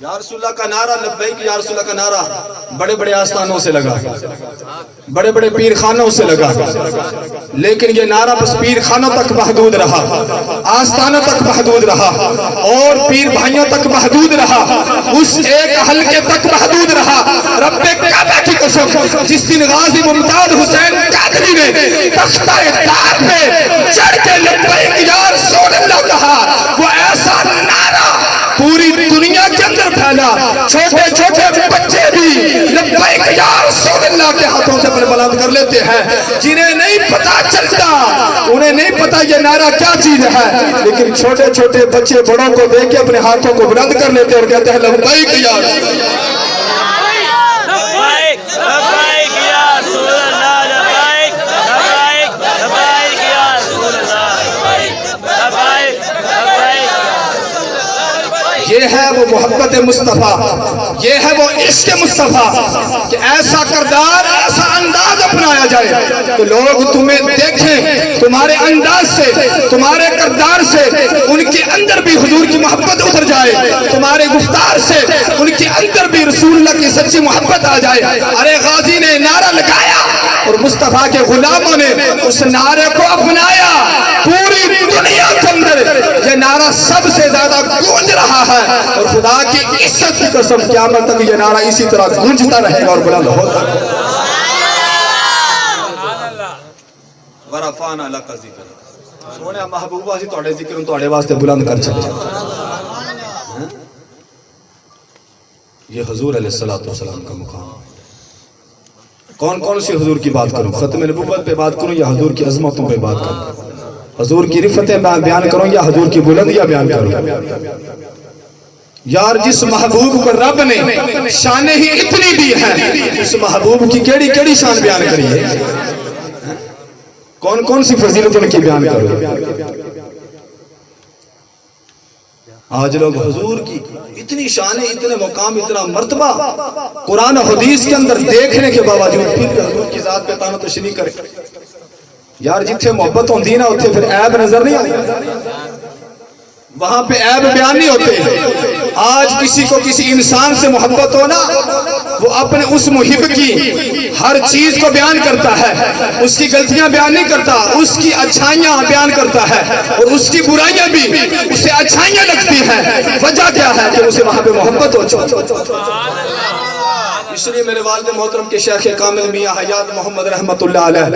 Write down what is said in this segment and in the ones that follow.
یا رسول اللہ کا نعرہ لبیک یا رسول اللہ کا نعرہ بڑے بڑے آستانوں سے لگا، بڑے بڑے پیر خانوں سے لگا، لیکن یہ نعرہ بس پیر خانوں تک محدود رہا، آستانوں تک محدود رہا، اور پیر بھائیوں تک محدود رہا، اس ایک حلقے تک محدود رہا۔ رب کعبہ کی قسم، جس دن غازی ممتاز حسین قادری نے تختہ دار پہ چڑھ کے لبیک یا رسول اللہ کہا، وہ ایسا نعرہ پوری دنیا کے اندر پھیلا، چھوٹے چھوٹے بچے بھی لبیک یا رسول اللہ کے ہاتھوں سے اپنے بلند کر لیتے ہیں۔ جنہیں نہیں پتا چلتا، انہیں نہیں پتا یہ نعرہ کیا چیز ہے، لیکن چھوٹے چھوٹے بچے بڑوں کو دیکھ کے اپنے ہاتھوں کو بلند کر لیتے اور کہتے ہیں لبیک یا رسول اللہ۔ یہ ہے وہ محبت مصطفیٰ، یہ ہے وہ عشق مصطفیٰ کہ ایسا کردار، ایسا انداز اپنایا جائے کہ لوگ تمہیں دیکھیں، تمہارے انداز سے، تمہارے کردار سے ان کے اندر بھی حضور کی محبت اتر جائے، تمہارے گفتار سے ان کے اندر بھی رسول اللہ کی سچی محبت آ جائے۔ ارے غازی نے نعرہ لگایا اور مصطفیٰ کے غلاموں نے اس نعرے کو اپنایا، پوری دنیا کے اندر یہ نعرہ سب سے زیادہ گونج رہا ہے، اور خدا کی عزت کی قسم قیامت تک یہ نعرہ اسی طرح گونجتا رہے گا اور بلند ہوتا رہے گا۔ ورفعنا لک ذکرک، سونے محبوبہ سے توڑے ذکر توڑے واسطے بلند کر چلے۔ یہ حضور علیہ السلام کا مقام۔ کون کون سی حضور کی بات کروں؟ ختم نبوت پہ بات کروں یا حضور کی عظمتوں پہ بات کروں؟ حضور کی رفتیں بیان کروں یا حضور کی بلندیاں بیان کروں؟ یار جس محبوب کو رب نے شانیں ہی اتنی دی ہیں، اس محبوب کی کیڑی کیڑی شان بیان کری ہے؟ کون کون سی فضیلت ان کی بیان کرو؟ آج لوگ حضور کی اتنی شانیں، اتنے مقام، اتنا مرتبہ قرآن و حدیث کے اندر دیکھنے کے باوجود پھر حضور کی ذات پہ تانا تشریح کرے۔ یار جتھے محبت ہوندی نا اتھے پھر عیب نظر نہیں آتی، وہاں پہ عیب بیان نہیں ہوتے۔ آج کسی کو کسی انسان سے محبت ہونا، وہ اپنے اس محب کی ہر چیز کو بیان کرتا ہے، اس کی غلطیاں بیان نہیں کرتا، اس کی اچھائیاں بیان کرتا ہے، اور اس کی برائیاں بھی اسے اچھائیاں لگتی ہیں۔ وجہ کیا ہے کہ اسے وہاں پہ محبت ہو۔ اس لیے میرے والد محترم کے شیخ کامل میاں حیات محمد رحمت اللہ علیہ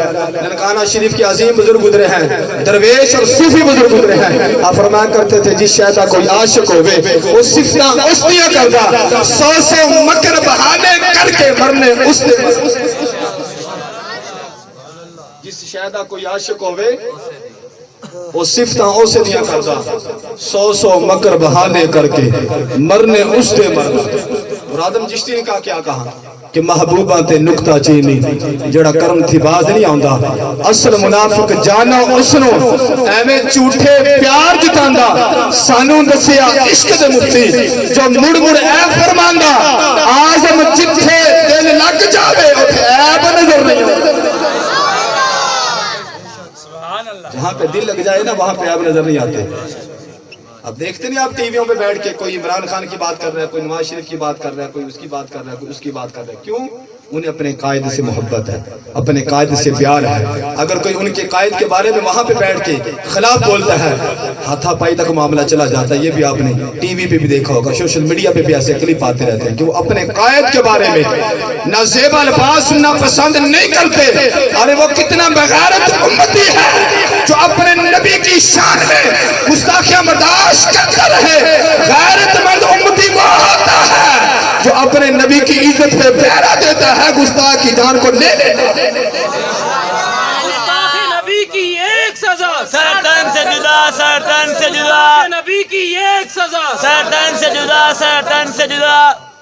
ننکانہ شریف کے عظیم بزرگ گزرے ہیں، درویش اور صوفی بزرگ گزرے ہیں۔ آپ فرمایا کرتے تھے جس شیدا کوئی عاشق ہوئے وہ صفتہ اس دیا کردہ، 100 مکر بہانے کر کے مرنے اس دے۔ جس شیدا کوئی عاشق ہوئے وہ صفتہ اسے دیا کردہ، 100 مکر بہانے کر کے مرنے اس دے مرنا۔ اور آدم چشتی نے کیا کہا کہ محبوبہ تے نکتہ چینی جڑا کرم تھی باز نہیں آؤندہ، اصل منافق جانا اسنو ایویں جھوٹے پیار جتاندہ، سانوں دسیا عشق دے مفتی جو مڑ مڑ اے فرماندہ، آزم جتھے دل لگ جاوے اتھے عیب نظر نہیں آتا۔ جہاں پہ دل لگ جائے نا وہاں پہ عیب نظر نہیں آتے۔ اب دیکھتے نہیں آپ ٹی ویوں پہ بیٹھ کے کوئی عمران خان کی بات کر رہا ہے، کوئی نواز شریف کی بات کر رہا ہے، کوئی اس کی بات کر رہا ہے، کوئی اس کی بات کر رہا ہے۔ کیوں؟ انہیں اپنے قائد سے محبت ہے، اپنے قائد سے پیار ہے۔ اگر کوئی ان کے قائد کے بارے میں وہاں پہ بیٹھ کے خلاف بولتا ہے، ہاتھا پائی تک معاملہ چلا جاتا ہے۔ یہ بھی آپ نے ٹی وی پہ بھی دیکھا ہوگا، سوشل میڈیا پہ بھی ایسے کلپ آتے رہتے ہیں کہ وہ اپنے قائد کے بارے میں نہ زیب الفاظ سننا پسند نہیں کرتے۔ ارے وہ کتنا بغیرت امتی ہے جو اپنے نبی کی شان میں گستاخیاں برداشت کرتا رہے۔ غیرت مند امتی وہ ہوتا ہے جو اپنے نبی کی عزت پہ پہرا دیتا ہے، گستاخ کی جان کو لے لیتا ہے۔ گستاخ نبی کی ایک سزا، سرطان سے جدا، سرطان سے جدا، نبی کی ایک سزا، سرطان سے جدا، سرطان سے جدا۔